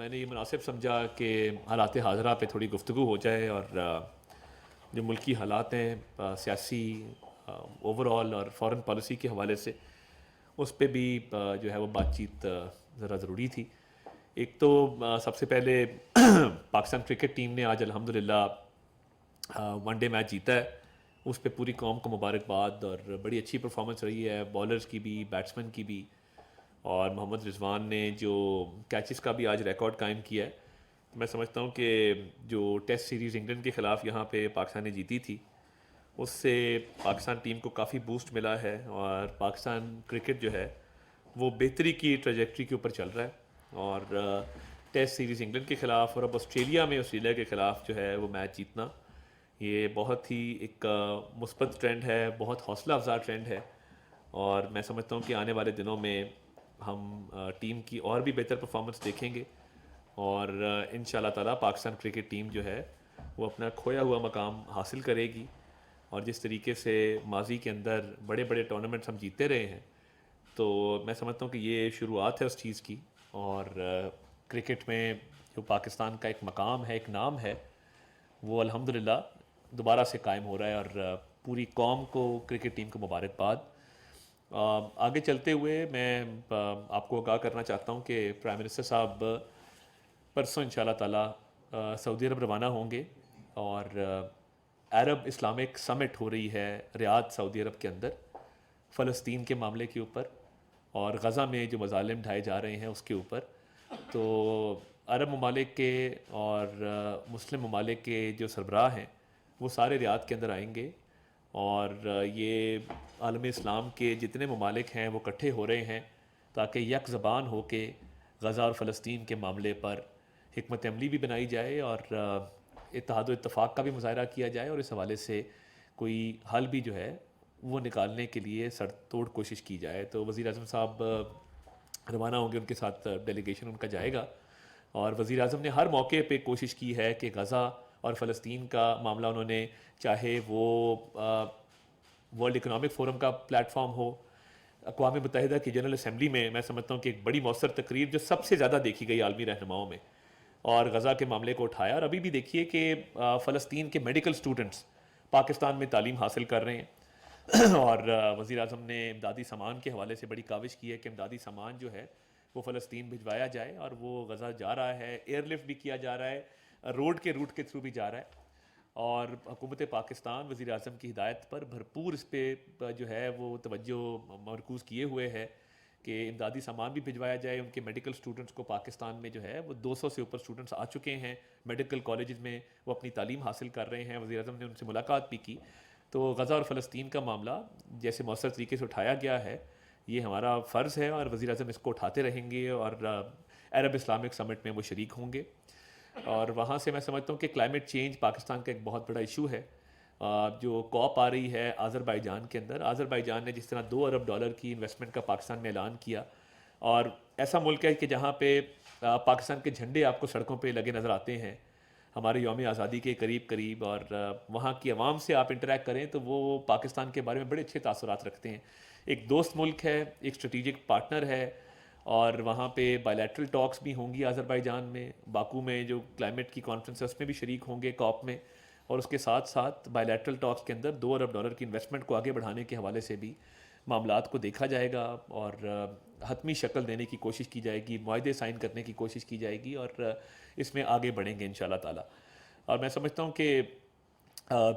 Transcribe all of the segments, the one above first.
میں نے یہ مناسب سمجھا کہ حالات حاضرہ پہ تھوڑی گفتگو ہو جائے اور جو ملکی حالات ہیں سیاسی اوور آل اور فارن پالیسی کے حوالے سے اس پہ بھی جو ہے وہ بات چیت ذرا ضروری تھی. ایک تو سب سے پہلے پاکستان کرکٹ ٹیم نے آج الحمدللہ ون ڈے میچ جیتا ہے. اس پہ پوری قوم کو مبارکباد اور بڑی اچھی پرفارمنس رہی ہے بالرز کی بھی بیٹسمین کی بھی. اور محمد رضوان نے جو کیچز کا بھی آج ریکارڈ قائم کیا ہے. میں سمجھتا ہوں کہ جو ٹیسٹ سیریز انگلینڈ کے خلاف یہاں پہ پاکستان نے جیتی تھی اس سے پاکستان ٹیم کو کافی بوسٹ ملا ہے اور پاکستان کرکٹ جو ہے وہ بہتری کی ٹریجیکٹری کے اوپر چل رہا ہے. اور ٹیسٹ سیریز انگلینڈ کے خلاف اور اب آسٹریلیا کے خلاف جو ہے وہ میچ جیتنا یہ بہت ہی ایک مثبت ٹرینڈ ہے, بہت حوصلہ افزا ٹرینڈ ہے. اور میں سمجھتا ہوں کہ آنے والے دنوں میں ہم ٹیم کی اور بھی بہتر پرفارمنس دیکھیں گے اور ان شاء اللہ تعالیٰ پاکستان کرکٹ ٹیم جو ہے وہ اپنا کھویا ہوا مقام حاصل کرے گی. اور جس طریقے سے ماضی کے اندر بڑے بڑے ٹورنامنٹس ہم جیتتے رہے ہیں تو میں سمجھتا ہوں کہ یہ شروعات ہے اس چیز کی. اور کرکٹ میں جو پاکستان کا ایک مقام ہے, ایک نام ہے, وہ الحمدللہ دوبارہ سے قائم ہو رہا ہے اور پوری قوم کو کرکٹ ٹیم کو مبارکباد. آگے چلتے ہوئے میں آپ کو آگاہ کرنا چاہتا ہوں کہ پرائم منسٹر صاحب پرسوں ان شاء اللہ تعالیٰ سعودی عرب روانہ ہوں گے اور عرب اسلامک سمٹ ہو رہی ہے ریاض سعودی عرب کے اندر فلسطین کے معاملے کے اوپر اور غزہ میں جو مظالم ڈھائے جا رہے ہیں اس کے اوپر. تو عرب ممالک کے اور مسلم ممالک کے جو سربراہ ہیں وہ سارے ریاض کے اندر آئیں گے اور یہ عالم اسلام کے جتنے ممالک ہیں وہ اکٹھے ہو رہے ہیں تاکہ یک زبان ہو کے غزہ اور فلسطین کے معاملے پر حکمت عملی بھی بنائی جائے اور اتحاد و اتفاق کا بھی مظاہرہ کیا جائے اور اس حوالے سے کوئی حل بھی جو ہے وہ نکالنے کے لیے سر توڑ کوشش کی جائے. تو وزیر اعظم صاحب روانہ ہوں گے, ان کے ساتھ ڈیلیگیشن ان کا جائے گا اور وزیر اعظم نے ہر موقع پہ کوشش کی ہے کہ غزہ اور فلسطین کا معاملہ انہوں نے چاہے وہ ورلڈ اکنامک فورم کا پلیٹ فارم ہو, اقوام متحدہ کی جنرل اسمبلی میں سمجھتا ہوں کہ ایک بڑی مؤثر تقریر جو سب سے زیادہ دیکھی گئی عالمی رہنماؤں میں, اور غزہ کے معاملے کو اٹھایا. اور ابھی بھی دیکھیے کہ فلسطین کے میڈیکل سٹوڈنٹس پاکستان میں تعلیم حاصل کر رہے ہیں اور وزیر اعظم نے امدادی سامان کے حوالے سے بڑی کاوش کی ہے کہ امدادی سامان جو ہے وہ فلسطین بھجوایا جائے اور وہ غزہ جا رہا ہے, ایئر لفٹ بھی کیا جا رہا ہے, روڈ کے تھرو بھی جا رہا ہے. اور حکومت پاکستان وزیر اعظم کی ہدایت پر بھرپور اس پہ جو ہے وہ توجہ مرکوز کیے ہوئے ہے کہ امدادی سامان بھی بھجوایا جائے. ان کے میڈیکل سٹوڈنٹس کو پاکستان میں جو ہے وہ 200 سے اوپر سٹوڈنٹس آ چکے ہیں میڈیکل کالجز میں, وہ اپنی تعلیم حاصل کر رہے ہیں. وزیر اعظم نے ان سے ملاقات بھی کی. تو غزہ اور فلسطین کا معاملہ جیسے مؤثر طریقے سے اٹھایا گیا ہے یہ ہمارا فرض ہے اور وزیر اعظم اس کو اٹھاتے رہیں گے اور عرب اسلامک سمٹ میں وہ شریک ہوں گے. اور وہاں سے میں سمجھتا ہوں کہ کلائمیٹ چینج پاکستان کا ایک بہت بڑا ایشو ہے. جو کوپ آ رہی ہے آذربائیجان کے اندر, آذربائیجان نے جس طرح $2 ارب کی انویسٹمنٹ کا پاکستان میں اعلان کیا, اور ایسا ملک ہے کہ جہاں پہ پاکستان کے جھنڈے آپ کو سڑکوں پہ لگے نظر آتے ہیں ہمارے یوم آزادی کے قریب اور وہاں کی عوام سے آپ انٹریکٹ کریں تو وہ پاکستان کے بارے میں بڑے اچھے تاثرات رکھتے ہیں. ایک دوست ملک ہے, ایک اسٹریٹجک پارٹنر ہے, اور وہاں پہ بائیلیٹرل ٹاکس بھی ہوں گی آذربائیجان میں. باکو میں جو کلائمیٹ کی کانفرنس ہے اس میں بھی شریک ہوں گے کاپ میں, اور اس کے ساتھ ساتھ بائیلیٹرل ٹاکس کے اندر $2 ارب کی انویسٹمنٹ کو آگے بڑھانے کے حوالے سے بھی معاملات کو دیکھا جائے گا اور حتمی شکل دینے کی کوشش کی جائے گی, معاہدے سائن کرنے کی کوشش کی جائے گی اور اس میں آگے بڑھیں گے ان شاء اللہ تعالیٰ. اور میں سمجھتا ہوں کہ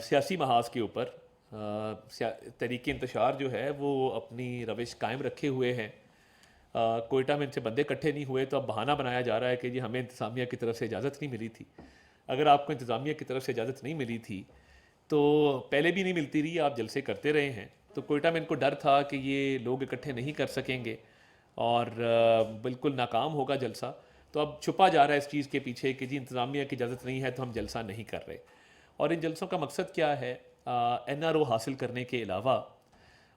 سیاسی محاذ کے اوپر تحریک انتشار جو ہے وہ اپنی روش قائم رکھے ہوئے ہیں. کوئٹہ میں ان سے بندے اکٹھے نہیں ہوئے تو اب بہانہ بنایا جا رہا ہے کہ جی ہمیں انتظامیہ کی طرف سے اجازت نہیں ملی تھی. اگر آپ کو انتظامیہ کی طرف سے اجازت نہیں ملی تھی تو پہلے بھی نہیں ملتی رہی, آپ جلسے کرتے رہے ہیں. تو کوئٹہ میں ان کو ڈر تھا کہ یہ لوگ اکٹھے نہیں کر سکیں گے اور بالکل ناکام ہوگا جلسہ, تو اب چھپا جا رہا ہے اس چیز کے پیچھے کہ جی انتظامیہ کی اجازت نہیں ہے تو ہم جلسہ نہیں کر رہے. اور ان جلسوں کا مقصد کیا ہے؟ NRO حاصل کرنے کے علاوہ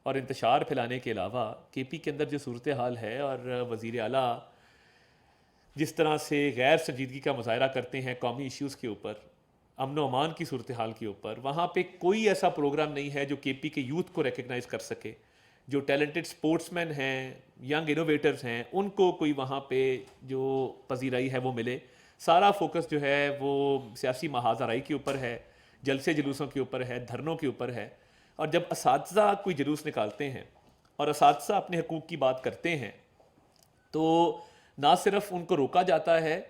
اور انتشار پھیلانے کے علاوہ KP کے اندر جو صورتحال ہے اور وزیر اعلیٰ جس طرح سے غیر سنجیدگی کا مظاہرہ کرتے ہیں قومی ایشوز کے اوپر, امن و امان کی صورتحال کے اوپر, وہاں پہ کوئی ایسا پروگرام نہیں ہے جو KP کے یوتھ کو ریکگنائز کر سکے جو ٹیلنٹڈ سپورٹس مین ہیں، ینگ انوویٹرز ہیں، ان کو کوئی وہاں پہ جو پذیرائی ہے وہ ملے. سارا فوکس جو ہے وہ سیاسی محاذ آرائی کے اوپر ہے، جلسے جلوسوں کے اوپر ہے، دھرنوں کے اوپر ہے. اور جب اساتذہ کوئی جلوس نکالتے ہیں اور اساتذہ اپنے حقوق کی بات کرتے ہیں تو نہ صرف ان کو روکا جاتا ہے،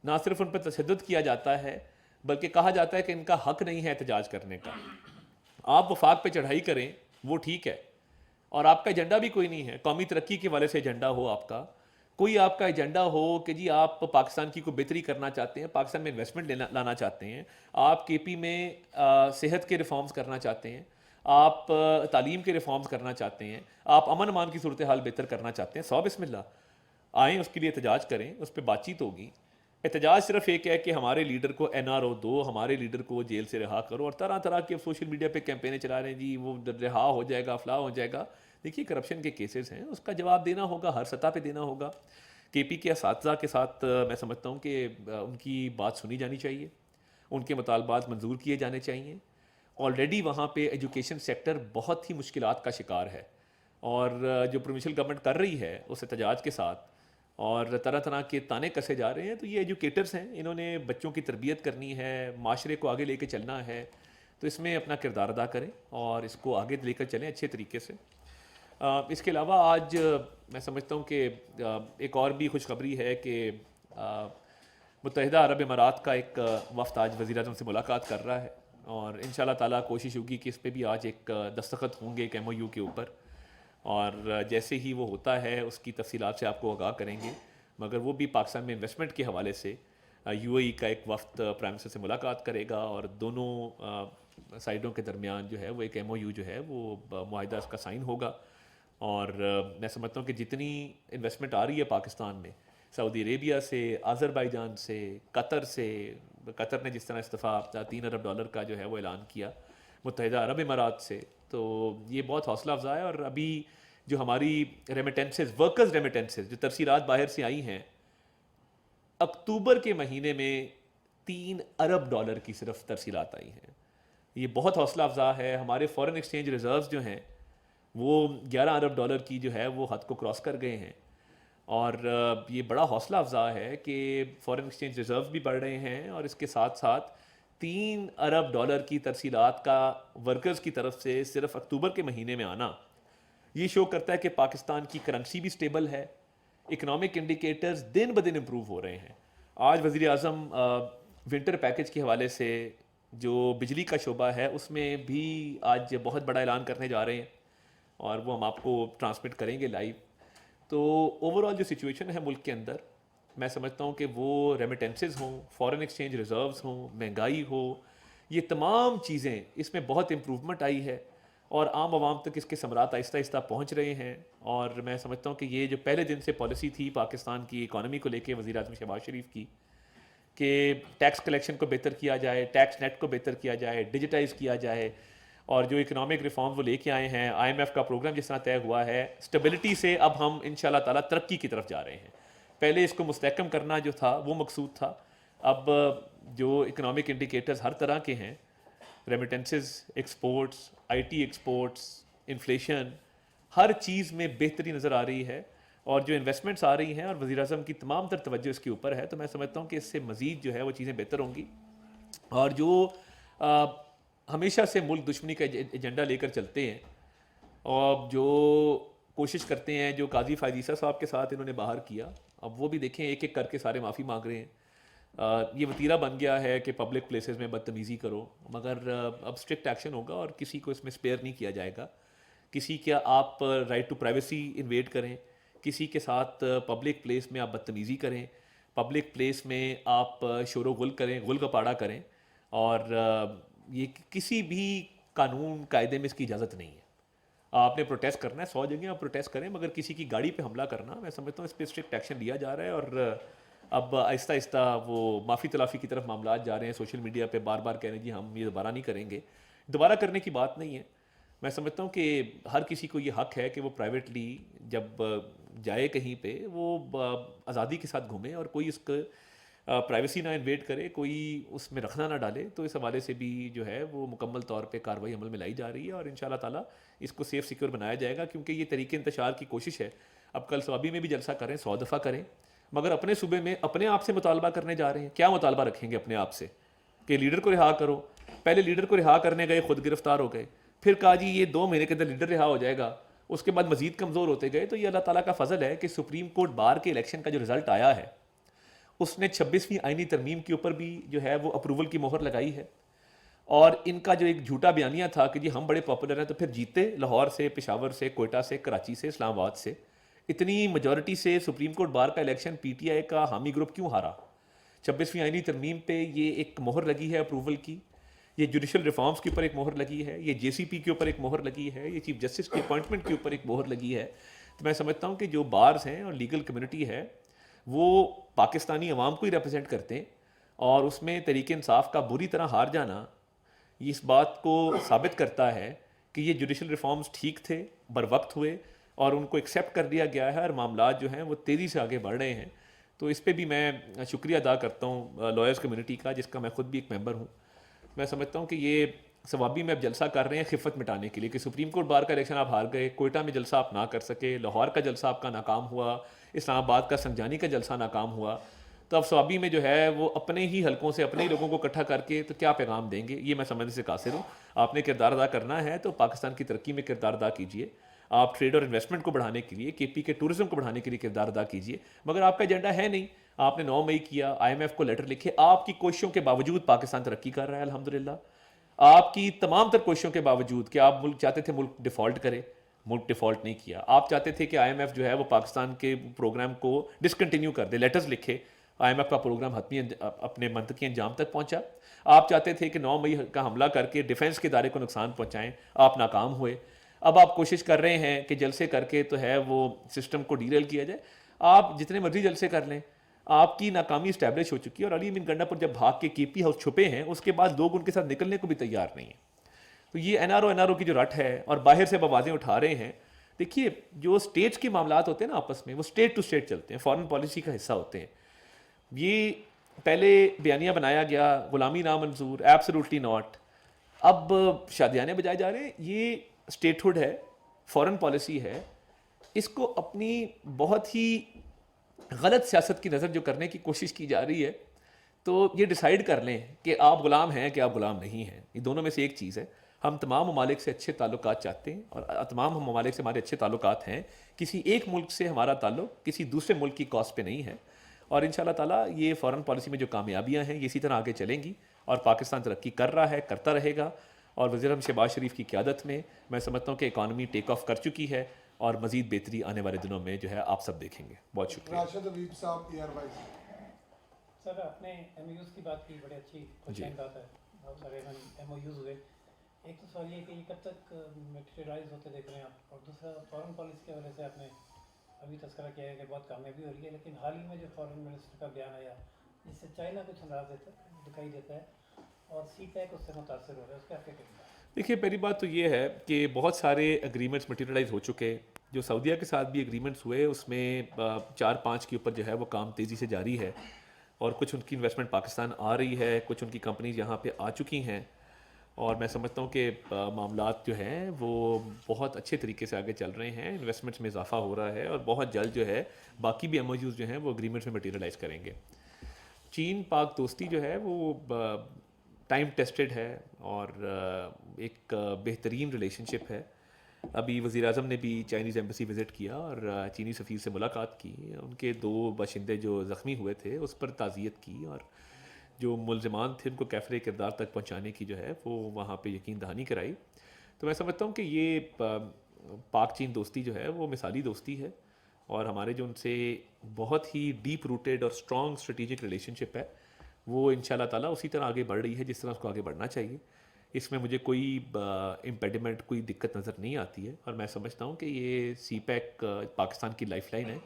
نہ صرف ان پر تشدد کیا جاتا ہے، بلکہ کہا جاتا ہے کہ ان کا حق نہیں ہے احتجاج کرنے کا. آپ وفاق پہ چڑھائی کریں وہ ٹھیک ہے، اور آپ کا ایجنڈا بھی کوئی نہیں ہے، قومی ترقی کے والے سے ایجنڈا ہو آپ کا، کوئی آپ کا ایجنڈا ہو کہ جی آپ پاکستان کی کوئی بہتری کرنا چاہتے ہیں، پاکستان میں انویسٹمنٹ لانا چاہتے ہیں، آپ کے پی میں صحت کے ریفارمز کرنا چاہتے ہیں، آپ تعلیم کے ریفارمز کرنا چاہتے ہیں، آپ امن امان کی صورتحال بہتر کرنا چاہتے ہیں، بسم اللہ آئیں، اس کے لیے احتجاج کریں، اس پہ بات چیت ہوگی. احتجاج صرف ایک ہے کہ ہمارے لیڈر کو این آر او دو، ہمارے لیڈر کو جیل سے رہا کرو، اور طرح طرح کے سوشل میڈیا پہ کیمپینیں چلا رہے ہیں جی وہ رہا ہو جائے گا، فلاح ہو جائے گا. دیکھیے کرپشن کے کیسز ہیں، اس کا جواب دینا ہوگا، ہر سطح پہ دینا ہوگا. کے پی کے اساتذہ کے ساتھ میں سمجھتا ہوں کہ ان کی بات سنی جانی چاہیے، ان کے مطالبات منظور کیے جانے چاہیے. آلریڈی وہاں پہ ایجوکیشن سیکٹر بہت ہی مشکلات کا شکار ہے، اور جو پروونشل گورنمنٹ کر رہی ہے اس احتجاج کے ساتھ اور طرح طرح کے تانے کسے جا رہے ہیں، تو یہ ایجوکیٹرز ہیں، انہوں نے بچوں کی تربیت کرنی ہے، معاشرے کو آگے لے کے چلنا ہے، تو اس میں اپنا کردار ادا کریں اور اس کو آگے لے کر چلیں اچھے طریقے سے. اس کے علاوہ آج میں سمجھتا ہوں کہ ایک اور بھی خوشخبری ہے کہ متحدہ عرب امارات کا ایک وفد آج وزیر اعظم سے ملاقات کر رہا ہے، اور ان شاء اللہ تعالیٰ کوشش ہوگی کہ اس پہ بھی آج ایک دستخط ہوں گے ایک ایم او یو کے اوپر، اور جیسے ہی وہ ہوتا ہے اس کی تفصیلات سے آپ کو آگاہ کریں گے. مگر وہ بھی پاکستان میں انویسٹمنٹ کے حوالے سے یو اے ای کا ایک وفد پرائم منسٹر سے ملاقات کرے گا، اور دونوں سائڈوں کے درمیان جو ہے وہ ایک ایم او یو جو ہے وہ معاہدہ اس کا سائن ہوگا. اور میں سمجھتا ہوں کہ جتنی انویسٹمنٹ آ رہی ہے پاکستان میں سعودی عربیہ سے، آذربائیجان سے، قطر سے، قطر نے جس طرح استفاع $3 ارب کا جو ہے وہ اعلان کیا، متحدہ عرب امارات سے، تو یہ بہت حوصلہ افزا ہے. اور ابھی جو ہماری ریمیٹنسز، ورکرز ریمیٹنسز جو ترسیلات باہر سے آئی ہیں، اکتوبر کے مہینے میں $3 ارب کی صرف ترسیلات آئی ہیں. یہ بہت حوصلہ افزا ہے. ہمارے فورن ایکسچینج ریزروز جو ہیں وہ $11 ارب کی جو ہے وہ حد کو کراس کر گئے ہیں، اور یہ بڑا حوصلہ افزا ہے کہ فورن ایکسچینج ریزروز بھی بڑھ رہے ہیں، اور اس کے ساتھ ساتھ $3 ارب کی ترسیلات کا ورکرز کی طرف سے صرف اکتوبر کے مہینے میں آنا یہ شو کرتا ہے کہ پاکستان کی کرنسی بھی سٹیبل ہے، اکنامک انڈیکیٹرز دن بدن امپروو ہو رہے ہیں. آج وزیر اعظم ونٹر پیکج کے حوالے سے جو بجلی کا شعبہ ہے اس میں بھی آج بہت بڑا اعلان کرنے جا رہے ہیں، اور وہ ہم آپ کو ٹرانسمٹ کریں گے لائیو. تو اوور آل جو سچویشن ہے ملک کے اندر، میں سمجھتا ہوں کہ وہ ریمیٹنسز ہوں، فورن ایکسچینج ریزروز ہوں، مہنگائی ہو، یہ تمام چیزیں اس میں بہت امپروومنٹ آئی ہے، اور عام عوام تک اس کے ثمرات آہستہ آہستہ پہنچ رہے ہیں. اور میں سمجھتا ہوں کہ یہ جو پہلے دن سے پالیسی تھی پاکستان کی اکانومی کو لے کے وزیر اعظم شہباز شریف کی کہ ٹیکس کلیکشن کو بہتر کیا جائے، ٹیکس نیٹ کو بہتر کیا جائے، ڈیجیٹائز کیا جائے، اور جو اکنامک ریفارم وہ لے کے آئے ہیں، آئی ایم ایف کا پروگرام جس طرح طے ہوا ہے، اسٹیبلٹی سے اب ہم ان شاء اللہ تعالیٰ ترقی کی طرف جا رہے ہیں. پہلے اس کو مستحکم کرنا جو تھا وہ مقصود تھا، اب جو اکنامک انڈیکیٹرز ہر طرح کے ہیں، remittances, exports, I T exports, inflation, ہر چیز میں بہتری نظر آ رہی ہے، اور جو انویسٹمنٹس آ رہی ہیں اور وزیر اعظم کی تمام تر توجہ اس کے اوپر ہے، تو میں سمجھتا ہوں کہ اس سے مزید جو ہے وہ چیزیں بہتر ہوں گی. اور جو ہمیشہ سے ملک دشمنی کا ایجنڈا لے کر چلتے ہیں، اور جو کوشش کرتے ہیں، جو قاضی فائز صاحب کے ساتھ انہوں نے باہر کیا، اب وہ بھی دیکھیں ایک ایک کر کے سارے معافی مانگ رہے ہیں. یہ وتیرہ بن گیا ہے کہ پبلک پلیسز میں بدتمیزی کرو، مگر اب اسٹرکٹ ایکشن ہوگا اور کسی کو اس میں اسپیئر نہیں کیا جائے گا. کسی کا آپ رائٹ ٹو پرائیویسی انویڈ کریں، کسی کے ساتھ پبلک پلیس میں آپ بدتمیزی کریں، پبلک پلیس میں آپ شور و غل کریں، غل گپاڑا کریں، اور یہ کسی بھی قانون قاعدے میں اس کی اجازت نہیں ہے. آپ نے پروٹیسٹ کرنا ہے 100 جگہ آپ پروٹیسٹ کریں، مگر کسی کی گاڑی پہ حملہ کرنا، میں سمجھتا ہوں اس پہ اسٹرکٹ ایکشن لیا جا رہا ہے. اور اب آہستہ آہستہ وہ معافی تلافی کی طرف معاملات جا رہے ہیں. سوشل میڈیا پہ بار بار کہہ رہے ہیں جی ہم یہ دوبارہ نہیں کریں گے، دوبارہ کرنے کی بات نہیں ہے. میں سمجھتا ہوں کہ ہر کسی کو یہ حق ہے کہ وہ پرائیویٹلی جب جائے کہیں پہ وہ آزادی کے ساتھ گھومے، اور کوئی اس پرائیویسی نہ انویٹ کرے, کوئی اس میں رکھنا نہ ڈالے. تو اس حوالے سے بھی جو ہے وہ مکمل طور پہ کارروائی عمل میں لائی جا رہی ہے, اور ان شاء اللہ تعالیٰ اس کو سیف سیکیور بنایا جائے گا, کیونکہ یہ طریقے انتشار کی کوشش ہے. اب کل صوابی میں بھی جلسہ کریں, 100 دفعہ کریں, مگر اپنے صوبے میں اپنے آپ سے مطالبہ کرنے جا رہے ہیں. کیا مطالبہ رکھیں گے اپنے آپ سے کہ لیڈر کو رہا کرو؟ پہلے لیڈر کو رہا کرنے گئے, خود گرفتار ہو گئے, پھر کہا جی یہ 2 مہینے کے اندر لیڈر رہا ہو جائے گا, اس کے بعد مزید کمزور ہوتے گئے. تو یہ اللہ تعالیٰ کا فضل ہے کہ سپریم کورٹ بار کے الیکشن کا جو رزلٹ آیا ہے اس نے 26ویں آئینی ترمیم کے اوپر بھی جو ہے وہ اپروول کی مہر لگائی ہے. اور ان کا جو ایک جھوٹا بیانیہ تھا کہ جی ہم بڑے پاپولر ہیں, تو پھر جیتے لاہور سے, پشاور سے, کوئٹہ سے, کراچی سے, اسلام آباد سے, اتنی میجورٹی سے سپریم کورٹ بار کا الیکشن پی ٹی آئی کا حامی گروپ کیوں ہارا؟ 26ویں آئینی ترمیم پہ یہ ایک مہر لگی ہے اپروول کی, یہ جوڈیشل ریفارمز کے اوپر ایک مہر لگی ہے, یہ جے سی پی کے اوپر ایک مہر لگی ہے, یہ چیف جسٹس کی اپوائنٹمنٹ کے اوپر ایک مہر لگی ہے. تو میں سمجھتا ہوں کہ جو بارز ہیں اور لیگل کمیونٹی ہے وہ پاکستانی عوام کو ہی ریپرزینٹ کرتے ہیں, اور اس میں تحریک انصاف کا بری طرح ہار جانا یہ اس بات کو ثابت کرتا ہے کہ یہ جوڈیشل ریفارمز ٹھیک تھے, بر وقت ہوئے, اور ان کو ایکسیپٹ کر لیا گیا ہے, اور معاملات جو ہیں وہ تیزی سے آگے بڑھ رہے ہیں. تو اس پہ بھی میں شکریہ ادا کرتا ہوں لائرز کمیونٹی کا, جس کا میں خود بھی ایک ممبر ہوں. میں سمجھتا ہوں کہ یہ ثوابی میں اب جلسہ کر رہے ہیں خفت مٹانے کے لیے, کہ سپریم کورٹ بار کا الیکشن آپ ہار گئے, کوئٹہ میں جلسہ آپ نہ کر سکے, لاہور کا جلسہ آپ کا ناکام ہوا, اسلام آباد کا سنجانی کا جلسہ ناکام ہوا, تو اب ثوابی میں جو ہے وہ اپنے ہی حلقوں سے اپنے ہی لوگوں کو اکٹھا کر کے تو کیا پیغام دیں گے؟ یہ میں سمجھنے سے قاصر ہوں. آپ نے کردار ادا کرنا ہے تو پاکستان کی ترقی میں کردار ادا کیجیے, آپ ٹریڈ اور انویسٹمنٹ کو بڑھانے کے لیے, کے پی کے ٹورزم کو بڑھانے کے لیے کردار ادا کیجیے. مگر آپ کا ایجنڈا ہے نہیں. آپ نے 9 مئی کیا, آئی ایم ایف کو لیٹر لکھے, آپ کی کوششوں کے باوجود پاکستان ترقی کر رہا ہے الحمدللہ. آپ کی تمام تر کوششوں کے باوجود کہ آپ ملک چاہتے تھے ملک ڈیفالٹ کرے, ملک ڈیفالٹ نہیں کیا. آپ چاہتے تھے کہ آئی ایم ایف جو ہے وہ پاکستان کے پروگرام کو ڈسکنٹینیو کر دے, لیٹرز لکھے, آئی ایم ایف کا پروگرام حتمی اپنے منطقی انجام تک پہنچا. آپ چاہتے تھے کہ 9 مئی کا حملہ کر کے ڈیفنس کے ادارے کو نقصان پہنچائیں, آپ ناکام ہوئے. اب آپ کوشش کر رہے ہیں کہ جلسے کر کے تو ہے وہ سسٹم کو ڈیریل کیا جائے. آپ جتنے مرضی جلسے کر لیں, آپ کی ناکامی اسٹیبلش ہو چکی ہے. اور علی امین گنڈا پر جب بھاگ کے کے پی ہاؤس چھپے ہیں, اس کے بعد لوگ ان کے ساتھ نکلنے کو بھی تیار نہیں ہیں. تو یہ این آر او کی جو رٹ ہے, اور باہر سے آوازیں اٹھا رہے ہیں. دیکھیے جو اسٹیٹس کے معاملات ہوتے ہیں نا آپس میں, وہ اسٹیٹ ٹو اسٹیٹ چلتے ہیں, فارن پالیسی کا حصہ ہوتے ہیں. یہ پہلے بیانیہ بنایا گیا غلامی نامنظور, ایبسلوٹلی ناٹ. اب شادیانے بجائے جا رہے ہیں. یہ اسٹیٹ ہوڈ ہے, فارن پالیسی ہے, اس کو اپنی بہت ہی غلط سیاست کی نظر جو کرنے کی کوشش کی جا رہی ہے. تو یہ ڈیسائیڈ کر لیں کہ آپ غلام ہیں کہ آپ غلام نہیں ہیں. یہ دونوں میں سے ایک چیز ہے. ہم تمام ممالک سے اچھے تعلقات چاہتے ہیں, اور تمام ممالک سے ہمارے اچھے تعلقات ہیں. کسی ایک ملک سے ہمارا تعلق کسی دوسرے ملک کی کاسٹ پہ نہیں ہے. اور ان شاء اللہ تعالیٰ یہ فارن پالیسی میں جو کامیابیاں ہیں یہ اسی طرح آگے چلیں گی, اور پاکستان ترقی کر رہا ہے, کرتا رہے گا. اور وزیر اعظم شہباز شریف کی قیادت میں میں سمجھتا ہوں کہ اکانومی ٹیک آف کر چکی ہے, اور مزید بہتری آنے والے دنوں میں جو ہے آپ سب دیکھیں گے. بہت شکریہ. راشد حبیب صاحب ای آر وائی. سر آپ نے ایم او یوز کی بات کی, بڑی اچھی کوشچن بات ہے. بہت سارے ایم او یوز ہوئے. ایک تو سوال یہ کہ یہ کب تک میٹیریلائز ہوتے دیکھ رہے ہیں آپ, اور دوسرا فارن پالیسی کی وجہ سے آپ نے ابھی تذکرہ کیا ہے کہ بہت کامیابی ہو رہی ہے, لیکن حال ہی میں جو فارن منسٹر کا بیان آیا جس سے چائنا کچھ ناراض دکھائی دیتا ہے, اور سی پیک اس سے متاثر ہو رہا ہے, اس کا کیا کہنا ہے؟ دیکھیے پہلی بات تو یہ ہے کہ بہت سارے اگریمنٹس مٹیریلائز ہو چکے. جو سعودیہ کے ساتھ بھی اگریمنٹس ہوئے اس میں 4-5 کے اوپر جو ہے وہ کام تیزی سے جاری ہے, اور کچھ ان کی انویسٹمنٹ پاکستان آ رہی ہے, کچھ ان کی کمپنیز یہاں پہ آ چکی ہیں. اور میں سمجھتا ہوں کہ معاملات جو ہیں وہ بہت اچھے طریقے سے آگے چل رہے ہیں, انویسٹمنٹس میں اضافہ ہو رہا ہے, اور بہت جلد جو ہے باقی بھی ایم او یوز جو ہیں وہ اگریمنٹس میں مٹیریلائز کریں گے. چین پاک دوستی جو ہے وہ ٹائم ٹیسٹڈ ہے, اور ایک بہترین ریلیشن شپ ہے. ابھی وزیر اعظم نے بھی چائنیز ایمبیسی وزٹ کیا اور چینی سفیر سے ملاقات کی. ان کے 2 باشندے جو زخمی ہوئے تھے اس پر تعزیت کی, اور جو ملزمان تھے ان کو کیفرے کردار تک پہنچانے کی جو ہے وہ وہاں پہ یقین دہانی کرائی. تو میں سمجھتا ہوں کہ یہ پاک چین دوستی جو ہے وہ مثالی دوستی ہے, اور ہمارے جو ان سے بہت ہی ڈیپ روٹیڈ اور اسٹرانگ اسٹریٹجک ریلیشن شپ ہے وہ ان شاء اللہ تعالیٰ اسی طرح آگے بڑھ رہی ہے جس طرح اس کو آگے بڑھنا چاہیے. اس میں مجھے کوئی امپیڈیمنٹ, کوئی دقت نظر نہیں آتی ہے, اور میں سمجھتا ہوں کہ یہ سی پیک پاکستان کی لائف لائن ہے.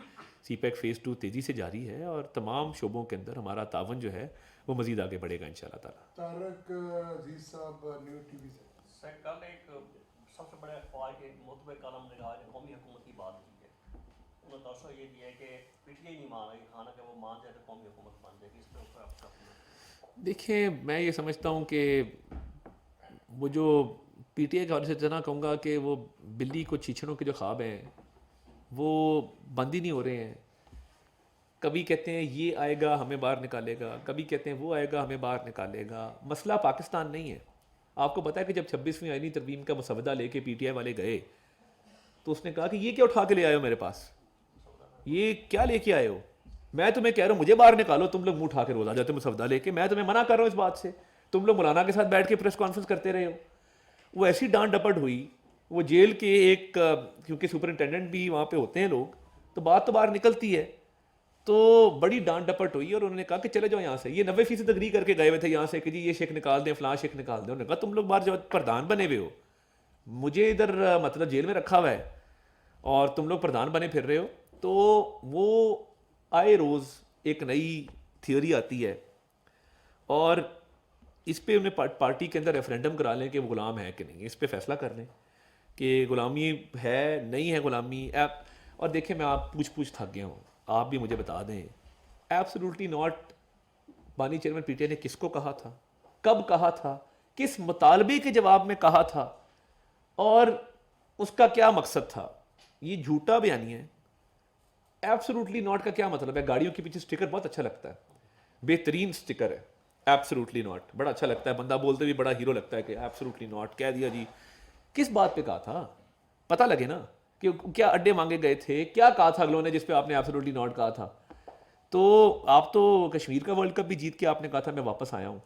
سی پیک فیز 2 تیزی سے جاری ہے, اور تمام شعبوں کے اندر ہمارا تعاون جو ہے وہ مزید آگے بڑھے گا ان شاء اللہ تعالیٰ. طارق عزیز صاحب نیو ٹی وی سے. سر کل ایک سب سے بڑے اخبار کے متبع کالم نگار نے قومی حکومت کی بات کی ہے. انہوں نے توسع یہ دیا ہے کہ پی ٹی آئی نہیں مان رہی، حالانکہ وہ مان جائے تو قومی حکومت بن جائے گی، اس پہ اوپر آپ کا دیکھیں میں یہ سمجھتا ہوں کہ وہ جو پی ٹی آئی کے حوالے سے اتنا کہوں گا کہ وہ بلی کو چیچڑوں کے جو خواب ہیں وہ بند ہی نہیں ہو رہے ہیں. کبھی کہتے ہیں یہ آئے گا ہمیں باہر نکالے گا، کبھی کہتے ہیں وہ آئے گا ہمیں باہر نکالے گا. مسئلہ پاکستان نہیں ہے. آپ کو پتہ ہے کہ جب 26ویں آئینی ترمیم کا مسودہ لے کے پی ٹی آئی والے گئے تو اس نے کہا کہ یہ کیا اٹھا کے لے آئے ہو میرے پاس، یہ کیا لے کے آئے ہو؟ میں تمہیں کہہ رہا ہوں مجھے باہر نکالو، تم لوگ منہ اٹھا کے روز آ جاتے ہو مسودہ لے کے. میں تمہیں منع کر رہا ہوں اس بات سے، تم لوگ مولانا کے ساتھ بیٹھ کے پریس کانفرنس کرتے رہے ہو. وہ ایسی ڈانٹ ڈپٹ ہوئی. وہ جیل کے ایک کیونکہ سپرنٹینڈنٹ بھی وہاں پہ ہوتے ہیں لوگ، تو بات تو باہر نکلتی ہے، تو بڑی ڈانٹ ڈپٹ ہوئی اور انہوں نے کہا کہ چلے جاؤ یہاں سے. یہ 90% اگری کر کے گئے ہوئے تھے یہاں سے کہ جی یہ شیخ نکال دیں، فلاں شیخ نکال دیں. انہوں نے کہا تم لوگ باہر جو پردھان بنے ہوئے ہو، مجھے ادھر مطلب جیل میں رکھا ہوا ہے اور تم لوگ پردھان بنے پھر رہے ہو. تو وہ آئے روز ایک نئی تھیوری آتی ہے اور اس پہ انہیں پارٹی کے اندر ریفرینڈم کرا لیں کہ وہ غلام ہے کہ نہیں، اس پہ فیصلہ کر لیں کہ غلامی ہے نہیں ہے غلامی. اور دیکھیں میں آپ پوچھ تھک گیا ہوں، آپ بھی مجھے بتا دیں ایبسلیوٹلی ناٹ بانی چیئرمین پی ٹی آئی نے کس کو کہا تھا، کب کہا تھا، کس مطالبے کے جواب میں کہا تھا اور اس کا کیا مقصد تھا. یہ جھوٹا بیانیہ ہے. ایبسلیوٹلی ناٹ کا کیا مطلب ہے؟ گاڑیوں کے پیچھے سٹیکر بہت اچھا لگتا ہے، بہترین سٹیکر ہے ایبسلیوٹلی ناٹ، بڑا اچھا لگتا ہے، بندہ بولتے بھی بڑا ہیرو لگتا ہے کہ ایبسلیوٹلی ناٹ کہہ دیا جی. کس بات پہ کہا تھا؟ پتہ لگے نا کہ کیا اڈے مانگے گئے تھے، کیا کہا تھا اگلوں نے جس پہ آپ نے ایبسلیوٹلی ناٹ کہا تھا. تو آپ تو کشمیر کا ورلڈ کپ بھی جیت کے آپ نے کہا تھا میں واپس آیا ہوں،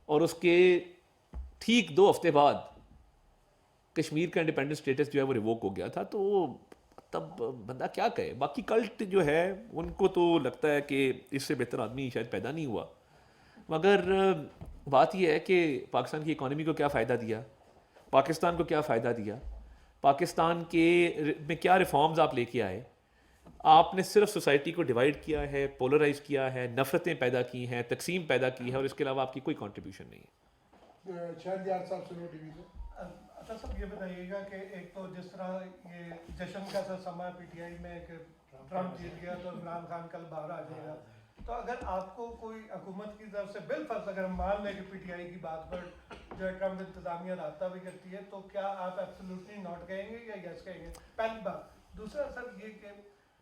اور اس کے ٹھیک 2 ہفتے بعد کشمیر کا انڈیپینڈنٹ اسٹیٹس جو ہے وہ ریووک ہو گیا تھا. تو تب بندہ کیا کہے. باقی کلٹ جو ہے ان کو تو لگتا ہے کہ اس سے بہتر آدمی شاید پیدا نہیں ہوا. مگر بات یہ ہے کہ پاکستان کی اکانومی کو کیا فائدہ دیا، پاکستان کو کیا فائدہ دیا، پاکستان کے میں کیا ریفارمز آپ لے کے آئے. آپ نے صرف سوسائٹی کو ڈیوائڈ کیا ہے، پولرائز کیا ہے، نفرتیں پیدا کی ہیں، تقسیم پیدا کی ہے، اور اس کے علاوہ آپ کی کوئی کنٹریبیوشن نہیں ہے. شاہد یار صاحب سے نو ٹی وی سے. اچھا صاحب یہ بتائیے گا کہ ایک تو جس طرح یہ جشن کا سا سما پی ٹی آئی میں کہ ٹرمپ جیت گیا تو عمران خان کل باہر آ جائے گا، تو اگر آپ کو کوئی حکومت کی طرف سے بالفرض اگر ہم مان لیں کہ پی ٹی آئی کی بات پر جو ہے ٹرمپ انتظامیہ رابطہ بھی کرتی ہے، تو کیا آپ ایبسلیوٹلی ناٹ کہیں گے یا یس کہیں گے؟ پہلی بات. دوسرا سر یہ کہ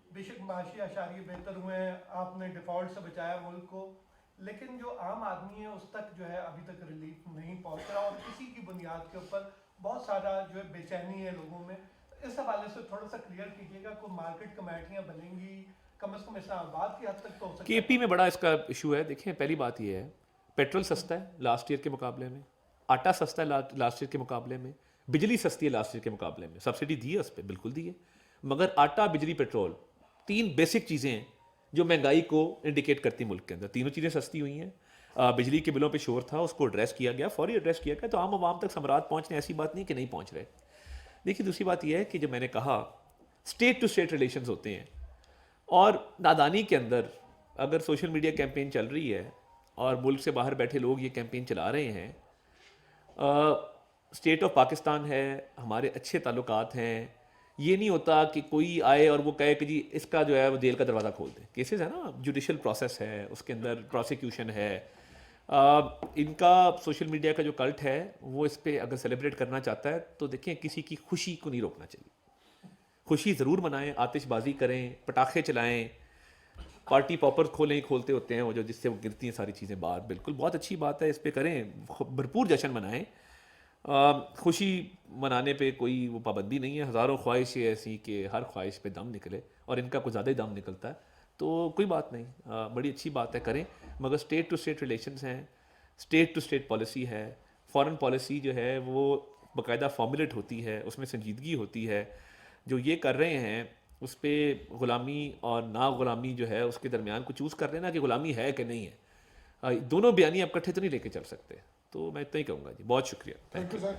بے شک معاشی اشاریے بہتر ہوئے ہیں، آپ نے ڈیفالٹ سے بچایا ملک کو، لیکن جو عام آدمی ہے اس تک جو ہے ابھی تک ریلیف نہیں پہنچ رہا، اور اسی کی بنیاد کے اوپر بہت سارا جو ہے بے چینی ہے لوگوں میں. اس حوالے سے تھوڑا سا کلیئر کیجیے گا. کوئی مارکیٹ کمیٹیاں بنیں گی کم از کم اسلام آباد کی حد تک تو ہو سکتا کے پی میں بڑا اس کا ایشو ہے. دیکھیں پہلی بات یہ ہے پیٹرول سستا ہے لاسٹ ایئر کے مقابلے میں، آٹا سستا ہے لاسٹ ایئر کے مقابلے میں، بجلی سستی ہے لاسٹ ایئر کے مقابلے میں. سبسڈی دی ہے اس پہ، بالکل دی ہے، مگر آٹا، بجلی، پیٹرول 3 بیسک چیزیں ہیں جو مہنگائی کو انڈیکیٹ کرتی ملک کے اندر. تینوں چیزیں سستی ہوئی ہیں. بجلی کے بلوں پہ شور تھا، اس کو ایڈریس کیا گیا، فوری ایڈریس کیا گیا، تو عام عوام تک ثمرات پہنچنے ایسی بات نہیں کہ نہیں پہنچ رہے. دیکھیے دوسری بات یہ ہے کہ جو میں نے کہا اسٹیٹ ٹو اسٹیٹ ریلیشنز ہوتے ہیں، اور نادانی کے اندر اگر سوشل میڈیا کیمپین چل رہی ہے اور ملک سے باہر بیٹھے لوگ یہ کیمپین چلا رہے ہیں، اسٹیٹ آف پاکستان ہے، ہمارے اچھے تعلقات ہیں، یہ نہیں ہوتا کہ کوئی آئے اور وہ کہے کہ جی اس کا جو ہے وہ جیل کا دروازہ کھول دیں. کیسز ہے نا، جوڈیشل پروسیس ہے، اس کے اندر پروسیکیوشن ہے. ان کا سوشل میڈیا کا جو کلٹ ہے وہ اس پہ اگر سیلیبریٹ کرنا چاہتا ہے تو دیکھیں کسی کی خوشی کو نہیں روکنا چاہیے. خوشی ضرور منائیں، آتش بازی کریں، پٹاخے چلائیں، پارٹی پاپر کھولتے ہوتے ہیں وہ جو جس سے وہ گرتی ہیں ساری چیزیں باہر. بالکل بہت اچھی بات ہے، اس پہ کریں، بھرپور جشن منائیں. خوشی منانے پہ کوئی وہ پابندی نہیں ہے. ہزاروں خواہشیں ایسی کہ ہر خواہش پہ دم نکلے، اور ان کا کچھ زیادہ ہی دم نکلتا ہے، تو کوئی بات نہیں، بڑی اچھی بات ہے، کریں. مگر اسٹیٹ ٹو اسٹیٹ ریلیشنز ہیں، اسٹیٹ ٹو اسٹیٹ پالیسی ہے. فارن پالیسی جو ہے وہ باقاعدہ فارمولیٹ ہوتی ہے، اس میں سنجیدگی ہوتی ہے. جو یہ کر رہے ہیں اس پہ غلامی اور نا غلامی جو ہے اس کے درمیان کو چوز کر لینا کہ غلامی ہے کہ نہیں ہے. دونوں بیانی آپ کٹھے تو نہیں لے کے چل سکتے. تو میں اتنا ہی کہوں گا جی. بہت شکریہ. Thank you sir.